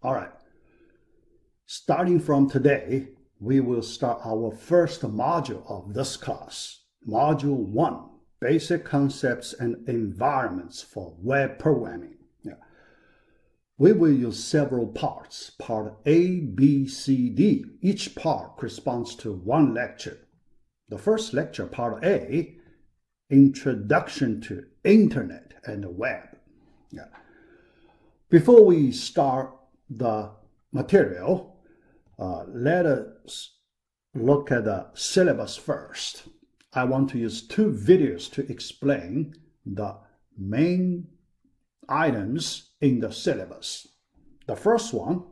All right. Starting from today, we will start our first module of this class. Module 1, Basic Concepts and Environments for Web Programming. We will use several parts, part A, B, C, D. Each part corresponds to one lecture. The first lecture, part A, Introduction to Internet and the Web. Before we start the material, let us look at the syllabus first. I want to use 2 videos to explain the main items in the syllabus. The first one,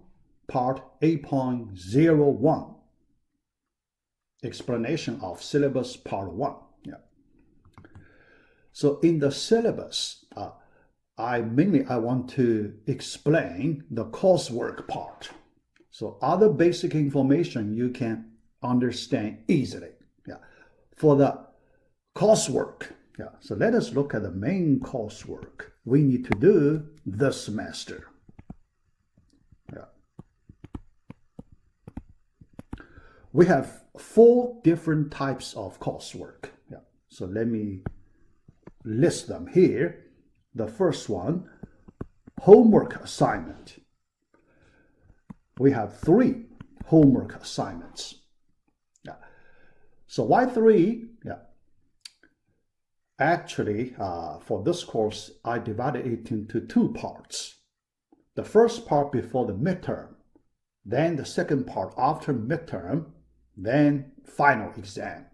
part 8.01, explanation of syllabus part 1. So in the syllabus, I want to explain the coursework part. So other basic information you can understand easily. For the coursework, so let us look at the main coursework we need to do this semester. We have 4 different types of coursework. So let me list them here. The first one, homework assignment. We have 3 homework assignments. So why 3? Actually, for this course, I divided it into 2 parts. The first part before the midterm, then the second part after midterm, then final exam.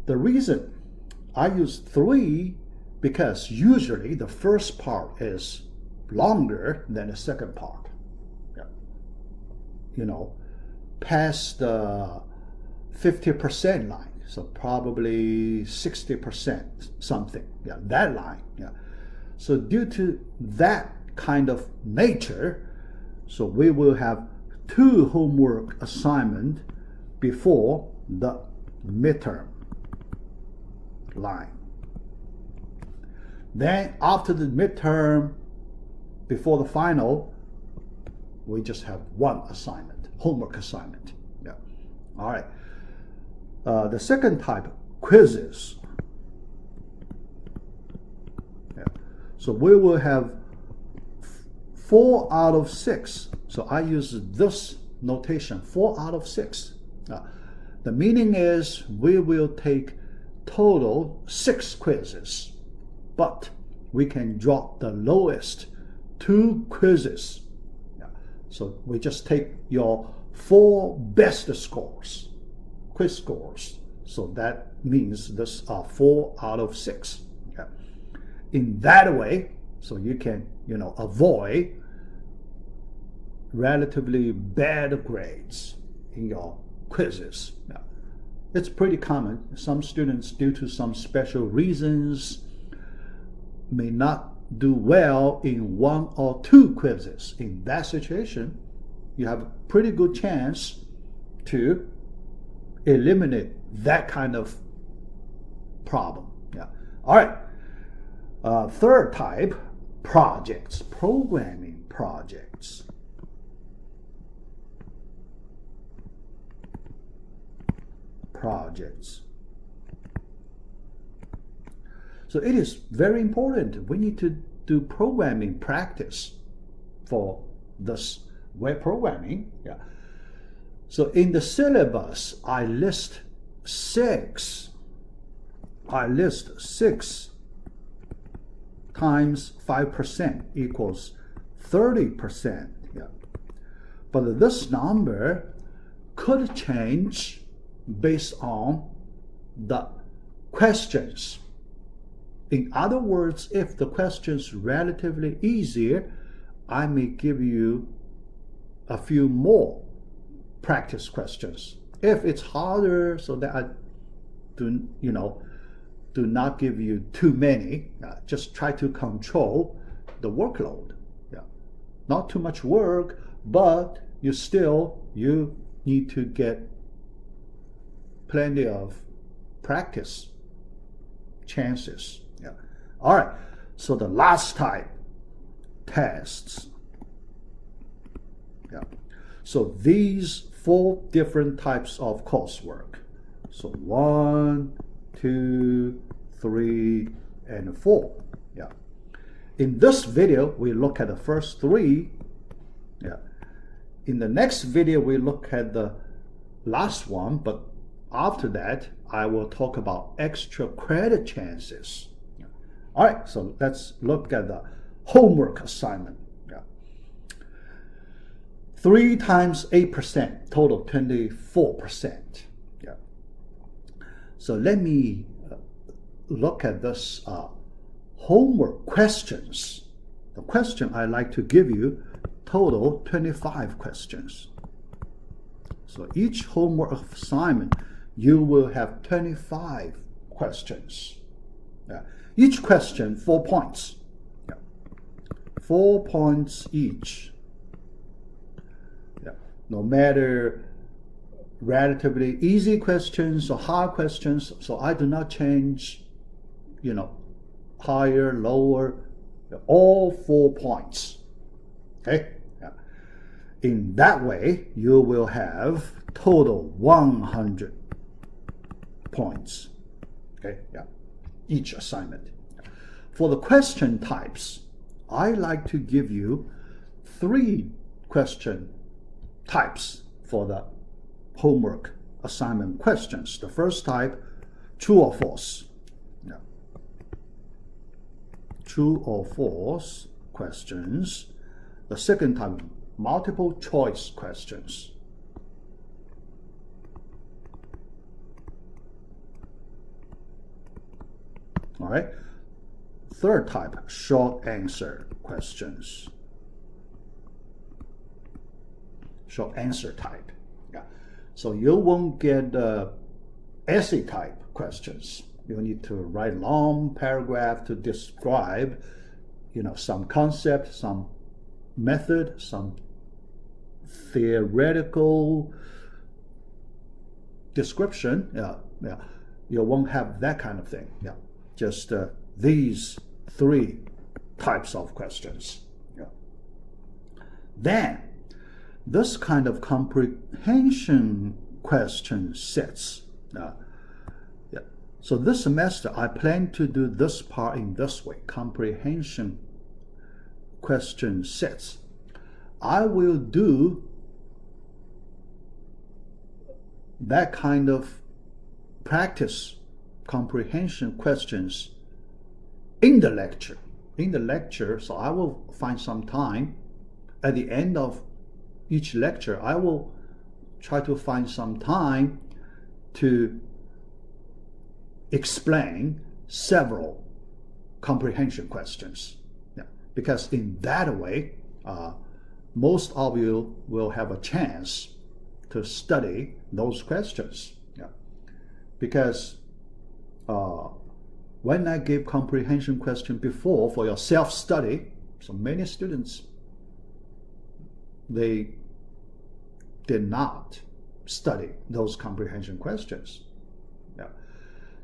The reason I use 3 because usually the first part is longer than the second part. Past the 50% line, so probably 60% something, that line. So due to that kind of nature, so we will have 2 homework assignment before the midterm line. Then after the midterm, before the final, we just have 1 assignment, homework assignment. All right. The second type, quizzes. So we will have 4 out of 6. So I use this notation, 4 out of 6. The meaning is we will take total 6 quizzes, but we can drop the lowest 2 quizzes. So we just take your 4 best scores, quiz scores. So that means this are 4 out of 6. In that way, so you can, avoid relatively bad grades in your quizzes. It's pretty common. Some students, due to some special reasons, may not do well in 1 or 2 quizzes. In that situation, you have a pretty good chance to eliminate that kind of problem. All right. Third type, projects, programming projects. So it is very important. We need to do programming practice for this web programming. So in the syllabus, I list 6 times 5% equals 30%. But this number could change based on the questions. In other words, if the question is relatively easier, I may give you a few more practice questions. If it's harder, so that I do not give you too many. Just try to control the workload. Not too much work, but you need to get plenty of practice chances. All right, so the last type, tests. So these 4 different types of coursework. So 1, 2, 3, and 4. Yeah. In this video, we look at the first 3. Yeah. In the next video, we look at the last one, but after that, I will talk about extra credit chances. Yeah. All right, so let's look at the homework assignment. Yeah. 3 times 8%, total 24%. Yeah. So let me look at this homework questions. The question I like to give you, total 25 questions. So each homework assignment, you will have 25 questions. Yeah. Each question, 4 points. Yeah. 4 points each. Yeah. No matter relatively easy questions or hard questions, so I do not change, higher, lower, all 4 points. Okay? Yeah. In that way, you will have total 100 points. Okay? Yeah. Each assignment. For the question types, I like to give you 3 question types for the homework assignment questions. The first type, true or false. Yeah. True or false questions. The second type, multiple choice questions. All right. Third type, short answer questions. Short answer type. Yeah. So you won't get essay type questions. You need to write long paragraph to describe, some concept, some method, some theoretical description. Yeah, yeah. You won't have that kind of thing. Yeah, just these 3 types of questions. Yeah. Then, this kind of comprehension question sets. Yeah. So this semester, I plan to do this part in this way, comprehension question sets. I will do that kind of practice comprehension questions in the lecture. So I will find some time at the end of each lecture. I will try to find some time to explain several comprehension questions. Yeah. Because in that way, most of you will have a chance to study those questions. Yeah. Because when I gave comprehension question before for your self-study, so many students, they did not study those comprehension questions. Yeah.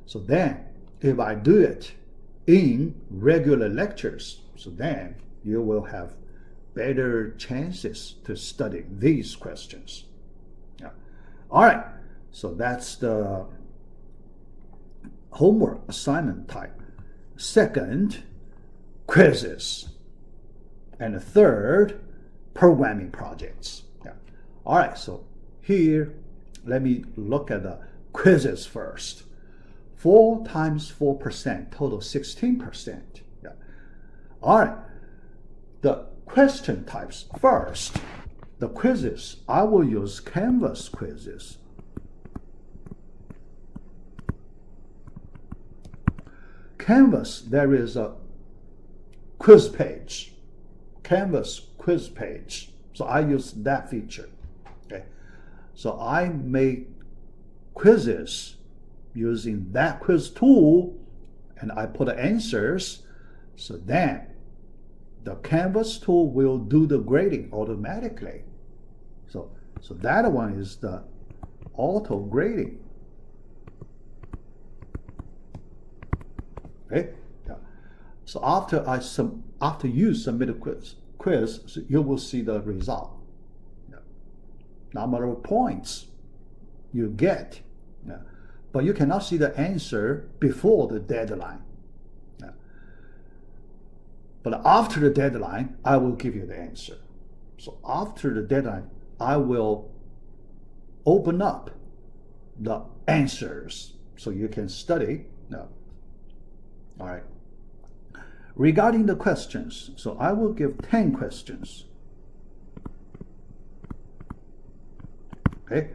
So then, if I do it in regular lectures, so then you will have better chances to study these questions. Yeah. All right, so that's the homework assignment type. Second, quizzes. And the third, programming projects. Yeah. All right, so here, let me look at the quizzes first. 4 times 4%, total 16%. Yeah. All right, the question types first. The quizzes, I will use Canvas quizzes. Canvas, there is a quiz page. Canvas quiz page. So I use that feature. Okay. So I make quizzes using that quiz tool, and I put the answers. So then the Canvas tool will do the grading automatically. So that one is the auto grading. Okay. Yeah. So after you submit a quiz, so you will see the result. Yeah. number of points you get. Yeah. But you cannot see the answer before the deadline. Yeah. But after the deadline, I will give you the answer. So after the deadline, I will open up the answers so you can study. No. All right. Regarding the questions, so I will give 10 questions. Okay,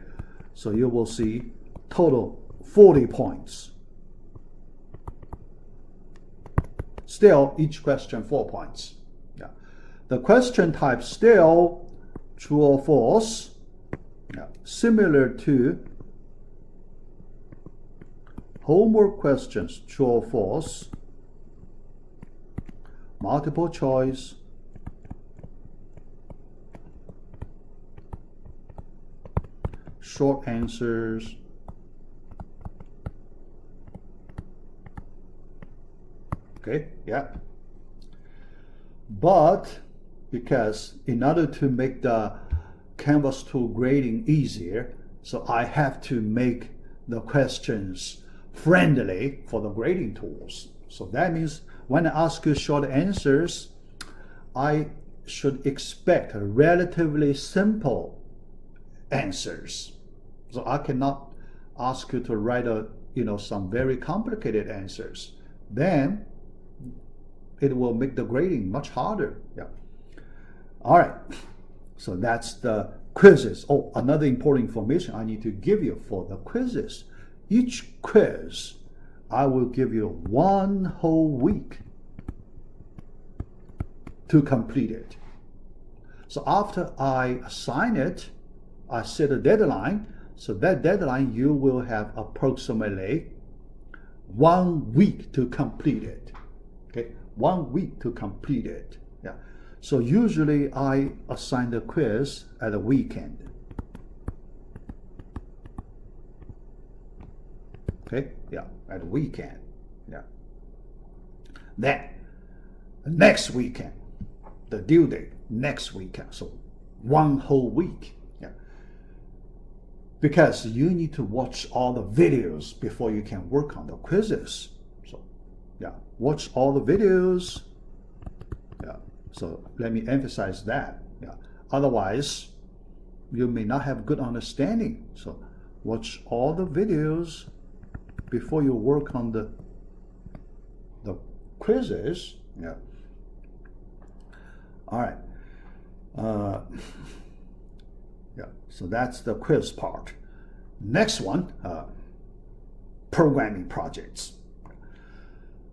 so you will see total 40 points. Still, each question 4 points. Yeah. The question type still true or false, yeah, similar to homework questions, true or false, multiple choice, short answers, okay, yeah. But because in order to make the Canvas tool grading easier, so I have to make the questions friendly for the grading tools. So that means when I ask you short answers, I should expect relatively simple answers. So I cannot ask you to write some very complicated answers. Then it will make the grading much harder. Yeah. All right. So that's the quizzes. Oh, another important information I need to give you for the quizzes. Each quiz, I will give you 1 whole week to complete it. So after I assign it, I set a deadline. So that deadline, you will have approximately 1 week to complete it. Okay, 1 week to complete it. Yeah. So usually I assign the quiz at the weekend. Okay, yeah, at the weekend. Yeah. Then next weekend, the due date next weekend. So 1 whole week. Yeah. Because you need to watch all the videos before you can work on the quizzes. So yeah, watch all the videos. Yeah. So let me emphasize that. Yeah. Otherwise, you may not have good understanding. So watch all the videos before you work on the quizzes. Yeah. All right. Yeah. So that's the quiz part. Next one, programming projects.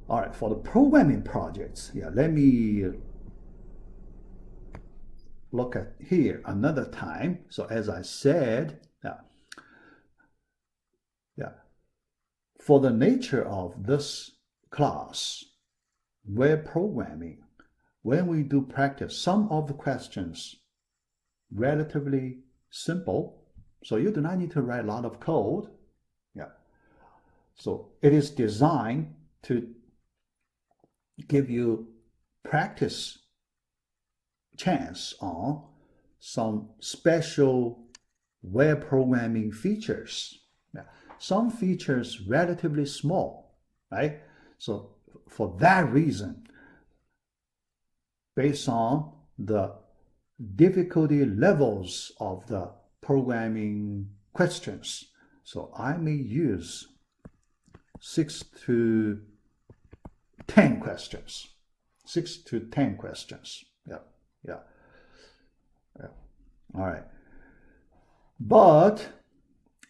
All right. For the programming projects, yeah, let me look at here another time. So as I said, for the nature of this class, web programming, when we do practice, some of the questions relatively simple, so you do not need to write a lot of code. Yeah. So it is designed to give you practice chance on some special web programming features. Yeah. Some features relatively small, right? So for that reason, based on the difficulty levels of the programming questions, so I may use 6 to 10 questions. 6 to 10 questions. Yeah. All right. But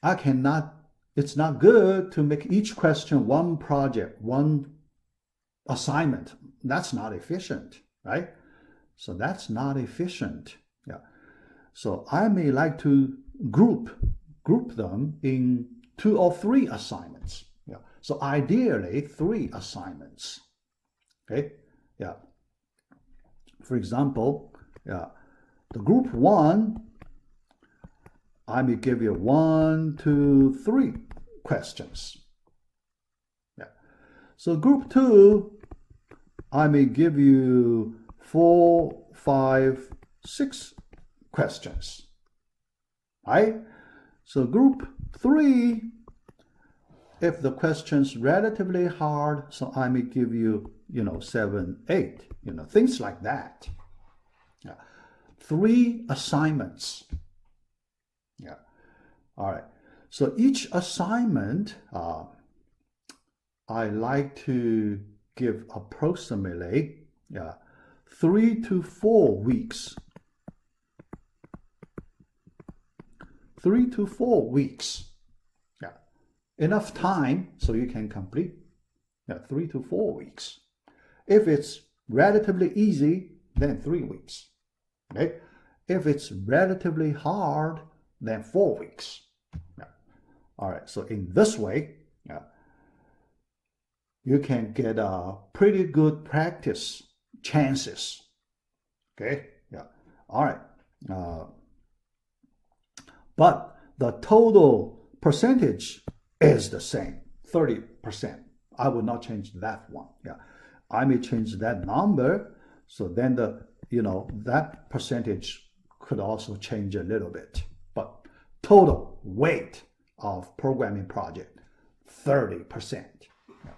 I cannot, it's not good to make each question one project, one assignment. That's not efficient, right? So that's not efficient. Yeah. So I may like to group them in 2 or 3 assignments. Yeah. So ideally 3 assignments. Okay. Yeah. For example, yeah, the group 1, I may give you 1, 2, 3 questions. Yeah. So group 2, I may give you 4, 5, 6 questions. right? So group 3, if the question's relatively hard, so I may give you, 7, 8, things like that. Yeah. 3 assignments. Yeah. All right. So each assignment, I like to give approximately 3 to 4 weeks. 3 to 4 weeks. Yeah. Enough time so you can complete. 3 to 4 weeks. If it's relatively easy, then 3 weeks. Okay? If it's relatively hard, then 4 weeks. Yeah. All right. So in this way, you can get a pretty good practice chances. Okay. Yeah. All right. But the total percentage is the same, 30%. I will not change that one. Yeah, I may change that number. So then that percentage could also change a little bit. But total weight of programming project, 30%. Yeah.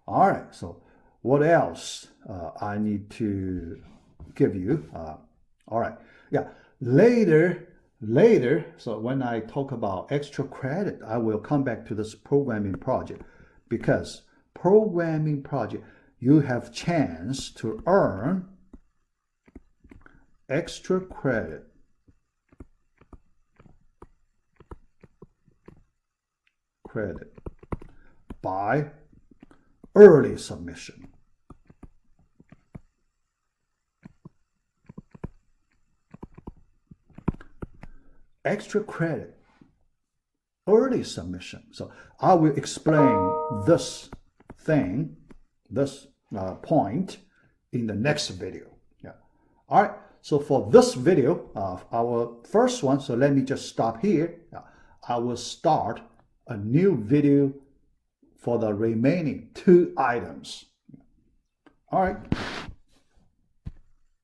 All right. So what else I need to give you? All right. Yeah. Later, so when I talk about extra credit, I will come back to this programming project, because programming project, you have chance to earn extra credit by early submission. Extra credit, early submission. So I will explain this thing, this point in the next video. Yeah. All right. So for this video, our first one, so let me just stop here. I will start a new video for the remaining 2 items. All right.